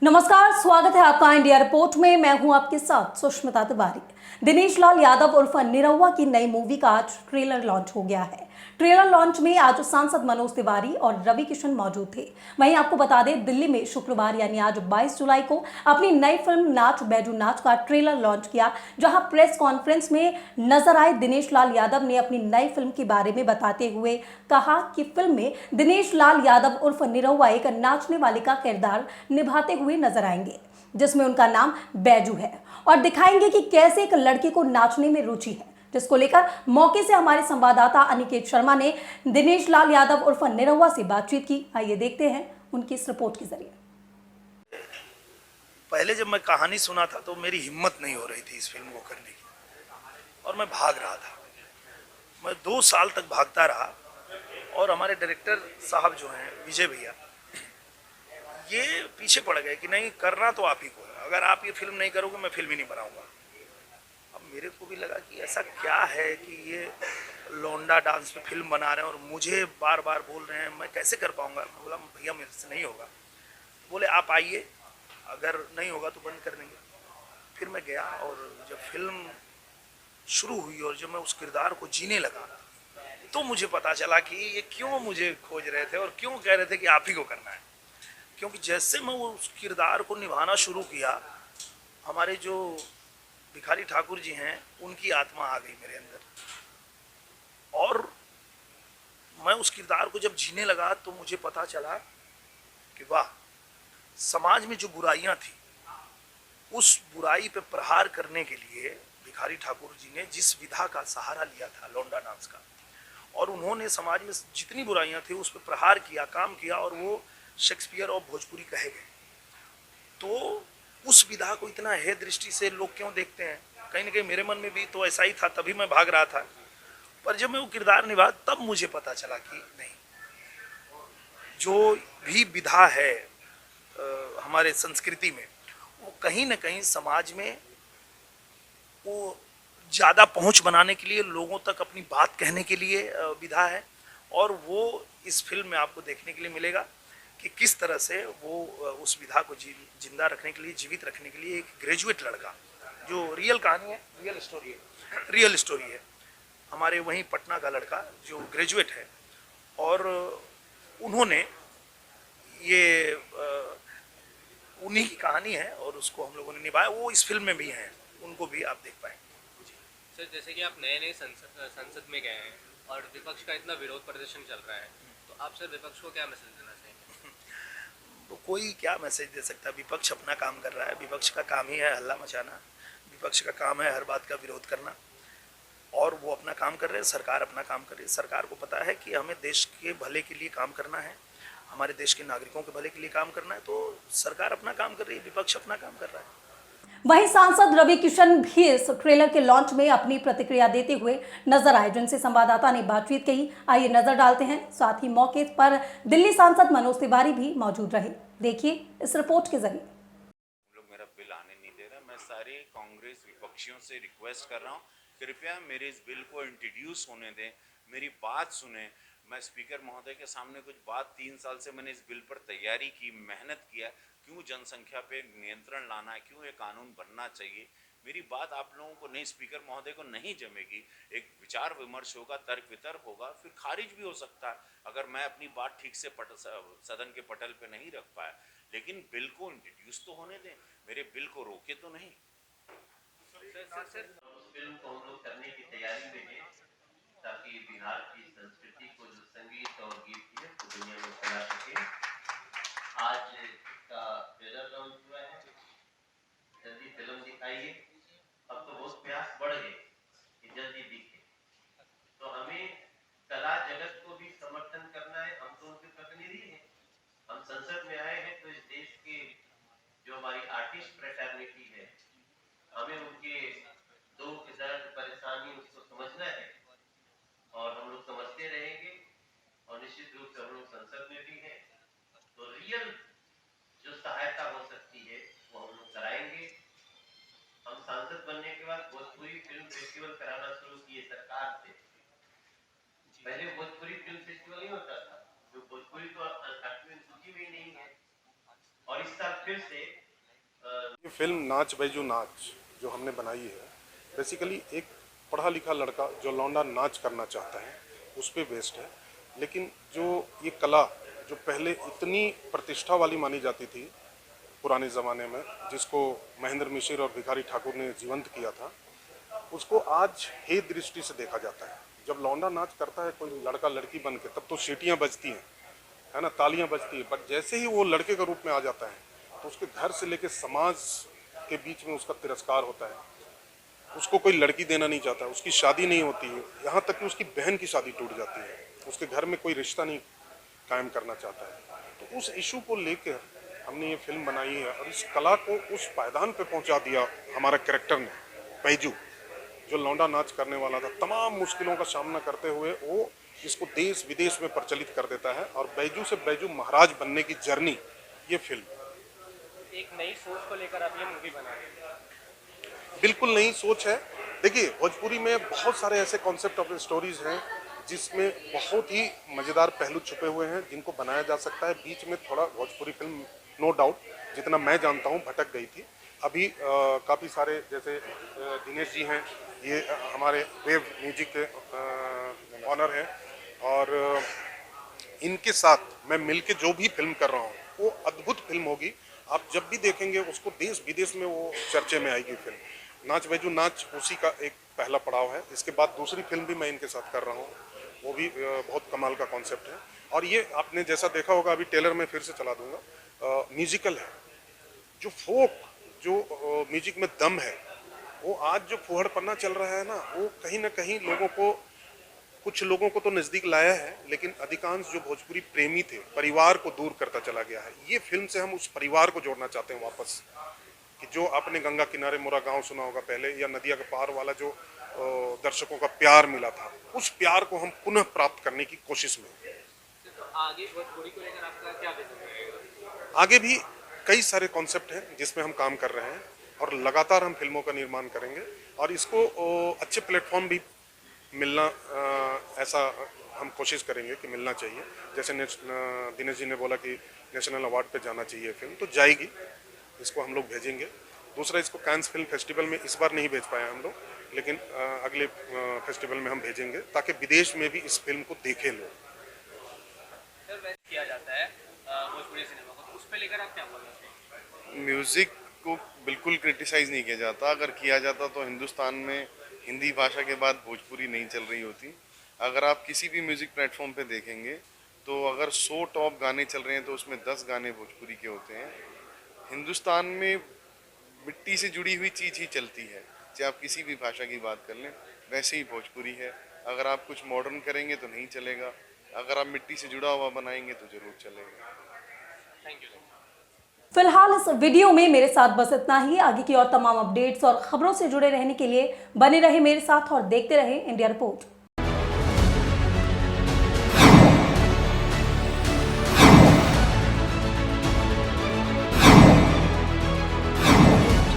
नमस्कार, स्वागत है आपका इंडिया रिपोर्ट में। मैं हूं आपके साथ सुष्मिता तिवारी। दिनेश लाल यादव उर्फ निरहुआ की नई मूवी का आज ट्रेलर लॉन्च हो गया है। ट्रेलर लॉन्च में आज सांसद मनोज तिवारी और रवि किशन मौजूद थे। वहीं आपको बता दें, दिल्ली में शुक्रवार यानी आज 22 जुलाई को अपनी नई फिल्म नाच बैजू नाच का ट्रेलर लॉन्च किया, जहां प्रेस कॉन्फ्रेंस में नजर आए दिनेश लाल यादव ने अपनी नई फिल्म के बारे में बताते हुए कहा कि फिल्म में दिनेश लाल यादव उर्फ निरहुआ एक नाचने वाले का किरदार निभाते हुए नजर आएंगे, जिसमें उनका नाम बैजू है, और दिखाएंगे कि कैसे एक लड़के को नाचने में रुचि है, जिसको लेकर मौके से हमारे संवाददाता अनिकेत शर्मा ने दिनेश लाल यादव उर्फ निरहुआ से बातचीत की। आइए देखते हैं उनकी इस रिपोर्ट के जरिए। पहले जब मैं कहानी सुना था तो मेरी हिम्मत नहीं हो रही थी इस फिल्म को करने की, और मैं भाग रहा था। मैं 2 साल तक भागता रहा, और हमारे डायरेक्टर साहब जो हैं विजय भैया, ये पीछे पड़ गए कि नहीं, करना तो आप ही को है, अगर आप ये फिल्म नहीं करोगे मैं फिल्म ही नहीं बनाऊंगा। अब मेरे को भी लगा कि ऐसा क्या है कि ये लौंडा डांस पे फिल्म बना रहे हैं और मुझे बार बार बोल रहे हैं, मैं कैसे कर पाऊंगा। मैं बोला भैया मेरे से नहीं होगा। बोले आप आइए, अगर नहीं होगा तो बंद कर देंगे। फिर मैं गया, और जब फिल्म शुरू हुई और जब मैं उस किरदार को जीने लगा तो मुझे पता चला कि ये क्यों मुझे खोज रहे थे और क्यों कह रहे थे कि आप ही को करना है। क्योंकि जैसे मैं वो उस किरदार को निभाना शुरू किया, हमारे जो भिखारी ठाकुर जी हैं उनकी आत्मा आ गई मेरे अंदर, और मैं उस किरदार को जब जीने लगा तो मुझे पता चला कि वाह, समाज में जो बुराइयां थी उस बुराई पे प्रहार करने के लिए भिखारी ठाकुर जी ने जिस विधा का सहारा लिया था, लौंडा डांस का, और उन्होंने समाज में जितनी बुराइयां थी उस पर प्रहार किया, काम किया, और वो शेक्सपियर और भोजपुरी कहे गए। तो उस विधा को इतना हे दृष्टि से लोग क्यों देखते हैं, कहीं ना कहीं मेरे मन में भी तो ऐसा ही था, तभी मैं भाग रहा था। पर जब मैं वो किरदार निभा तब मुझे पता चला कि नहीं, जो भी विधा है हमारे संस्कृति में, वो कहीं ना कहीं समाज में वो ज़्यादा पहुंच बनाने के लिए, लोगों तक अपनी बात कहने के लिए विधा है। और वो इस फिल्म में आपको देखने के लिए मिलेगा कि किस तरह से वो उस विधा को जिंदा रखने के लिए, जीवित रखने के लिए, एक ग्रेजुएट लड़का, जो रियल कहानी है, रियल स्टोरी है, हमारे वहीं पटना का लड़का जो ग्रेजुएट है, और उन्होंने ये उन्हीं की कहानी है और उसको हम लोगों ने निभाया। वो इस फिल्म में भी हैं, उनको भी आप देख पाएंगे। सर, जैसे कि आप नए संसद में गए हैं और विपक्ष का इतना विरोध प्रदर्शन चल रहा है, तो आप सर विपक्ष को क्या मैसेज देना चाहेंगे? तो कोई क्या मैसेज दे सकता है, विपक्ष अपना काम कर रहा है। विपक्ष का काम ही है हल्ला मचाना, विपक्ष का काम है हर बात का विरोध करना, और वो अपना काम कर रहे हैं, सरकार अपना काम कर रही है। सरकार को पता है कि हमें देश के भले के लिए काम करना है, हमारे देश के नागरिकों के भले के लिए काम करना है, तो सरकार अपना काम कर रही है, विपक्ष अपना काम कर रहा है। वहीं सांसद रवि किशन भी इस ट्रेलर के लॉन्च में अपनी प्रतिक्रिया देते हुए नजर आए, जिनसे संवाददाता ने बातचीत की। आइए नजर डालते हैं। साथ ही मौके पर दिल्ली सांसद मनोज तिवारी भी मौजूद रहे। देखिए इस रिपोर्ट के जरिए। लोग मेरा बिल आने नहीं दे रहा। मैं सारे कांग्रेस विपक्षियों से रिक्वेस्ट कर रहा हूँ, कृपया मेरे इस बिल को इंट्रोड्यूस होने दें, मेरी बात सुने। मैं स्पीकर महोदय के सामने कुछ बात, 3 साल से मैंने इस बिल पर तैयारी की, मेहनत किया, क्यों जनसंख्या पे नियंत्रण लाना है, क्यों ये कानून बनना चाहिए। मेरी बात आप लोगों को नहीं, स्पीकर महोदय को नहीं जमेगी। एक विचार विमर्श होगा, तर्क वितर्क होगा, फिर खारिज भी हो सकता है अगर मैं अपनी बात ठीक से सदन के पटल पे नहीं रख पाया। लेकिन बिल को इंट्रोड्यूस तो होने दें, मेरे बिल को रोके तो नहीं। उस फिल्म को हम लोग करने की तैयारी में हैं, ताकि बिहार की संस्कृति को, जो संगीत और गीत है, तो दुनिया में फैला सके। आज का ट्रेलर लॉन्च हुआ है, जल्दी फिल्म दिखाइए। अब तो बहुत प्रयास बढ़ गए कि जल्दी दिखे, तो हमें कला जगत को भी समर्थन करना है। हम तो उनके प्रतिनिधि हैं, हम संसद में आए हैं, तो इस देश के जो हमारी आर्टिस्ट फ्रेटर्निटी है, हमें उनके दुख दर्द परेशानी उसको समझना है, और हम लोग समझते रहेंगे। और निश्चित रूप से हम लोग संसद में भी हैं, तो रियल जो सहायता हो सकती है वो हम लोग कराएंगे। हम सांसद बनने के बाद भोजपुरी फिल्म फेस्टिवल कराना शुरू किए सरकार से। पहले भोजपुरी फिल्म फेस्टिवल नहीं होता था, जो भोजपुरी तो 8वीं सूची में ही नहीं है, और इस साल फिर से ये फिल्म नाच बैजू नाच जो हमने बनाई है बेसिकली एक पढ़ा लिखा लड़का जो लौंडा नाच करना चाहता है उस पे बेस्ड है। लेकिन जो ये कला जो पहले इतनी प्रतिष्ठा वाली मानी जाती थी पुराने ज़माने में, जिसको महेंद्र मिश्र और भिखारी ठाकुर ने जीवंत किया था, उसको आज हे दृष्टि से देखा जाता है। जब लौंडा नाच करता है कोई लड़का लड़की बन के, तब तो सीटियाँ बजती हैं, है ना, तालियां बजती है। बट जैसे ही वो लड़के के रूप में आ जाता है तो उसके घर से लेके समाज के बीच में उसका तिरस्कार होता है। उसको कोई लड़की देना नहीं चाहता, उसकी शादी नहीं होती है, यहाँ तक कि उसकी बहन की शादी टूट जाती है, उसके घर में कोई रिश्ता नहीं कायम करना चाहता है। तो उस इशू को लेकर हमने ये फिल्म बनाई है और इस कला को उस पायदान पे पहुंचा दिया हमारा कैरेक्टर ने। बैजू जो लौंडा नाच करने वाला था, तमाम मुश्किलों का सामना करते हुए वो इसको देश विदेश में प्रचलित कर देता है और बैजू से बैजू महाराज बनने की जर्नी ये फिल्म। एक नई सोच को लेकर आप ये मूवी बना रहे हैं। बिल्कुल नई सोच है। देखिए, भोजपुरी में बहुत सारे ऐसे कॉन्सेप्ट ऑफ स्टोरीज हैं जिसमें बहुत ही मज़ेदार पहलू छुपे हुए हैं जिनको बनाया जा सकता है। बीच में थोड़ा भोजपुरी फिल्म नो डाउट जितना मैं जानता हूँ भटक गई थी। अभी काफ़ी सारे जैसे दिनेश जी हैं, ये हमारे वेव म्यूजिक के ऑनर हैं और इनके साथ मैं मिलके जो भी फिल्म कर रहा हूँ वो अद्भुत फिल्म होगी। आप जब भी देखेंगे उसको देश विदेश में वो चर्चे में आएगी फिल्म। नाच बैजू नाच उसी का एक पहला पड़ाव है। इसके बाद दूसरी फिल्म भी मैं इनके साथ कर रहा हूँ, वो भी बहुत कमाल का कॉन्सेप्ट है। और ये आपने जैसा देखा होगा, अभी टेलर में फिर से चला दूंगा, म्यूजिकल है। जो फोक जो म्यूजिक में दम है, वो आज जो फुहड़पन्ना चल रहा है ना, वो कहीं ना कहीं लोगों को, कुछ लोगों को तो नज़दीक लाया है, लेकिन अधिकांश जो भोजपुरी प्रेमी थे परिवार को दूर करता चला गया है। ये फिल्म से हम उस परिवार को जोड़ना चाहते हैं वापस, कि जो आपने गंगा किनारे मोरा गांव सुना होगा पहले, या नदिया के पार वाला जो दर्शकों का प्यार मिला था, उस प्यार को हम पुनः प्राप्त करने की कोशिश में। तो आगे भोजपुरी को लेकर आपका क्या विजन रहेगा? आगे भी कई सारे कॉन्सेप्ट हैं जिसमें हम काम कर रहे हैं और लगातार हम फिल्मों का निर्माण करेंगे और इसको अच्छे प्लेटफॉर्म भी मिलना, ऐसा हम कोशिश करेंगे कि मिलना चाहिए। जैसे दिनेश जी ने बोला कि नेशनल अवार्ड पे जाना चाहिए फिल्म, तो जाएगी, इसको हम लोग भेजेंगे। दूसरा, इसको कांस फिल्म फेस्टिवल में इस बार नहीं भेज पाए हम लोग, लेकिन अगले फेस्टिवल में हम भेजेंगे ताकि विदेश में भी इस फिल्म को देखे लोग। सर, वैसे किया जाता है भोजपुरी सिनेमा को, तो उस पे लेकर आप क्या बोलना चाहेंगे? म्यूज़िक को बिल्कुल क्रिटिसाइज़ नहीं किया जाता। अगर किया जाता तो हिंदुस्तान में हिंदी भाषा के बाद भोजपुरी नहीं चल रही होती। अगर आप किसी भी म्यूज़िक प्लेटफॉर्म पे देखेंगे तो अगर 100 टॉप गाने चल रहे हैं तो उसमें 10 गाने भोजपुरी के होते हैं। हिंदुस्तान में मिट्टी से जुड़ी हुई चीज़ ही चलती है, चाहे आप किसी भी भाषा की बात कर लें, वैसे ही भोजपुरी है। अगर आप कुछ मॉडर्न करेंगे तो नहीं चलेगा, अगर आप मिट्टी से जुड़ा हुआ बनाएंगे तो ज़रूर चलेगा। Thank you. फिलहाल इस वीडियो में मेरे साथ बस इतना ही। आगे की और तमाम अपडेट्स और खबरों से जुड़े रहने के लिए बने रहे मेरे साथ और देखते रहे इंडिया रिपोर्ट।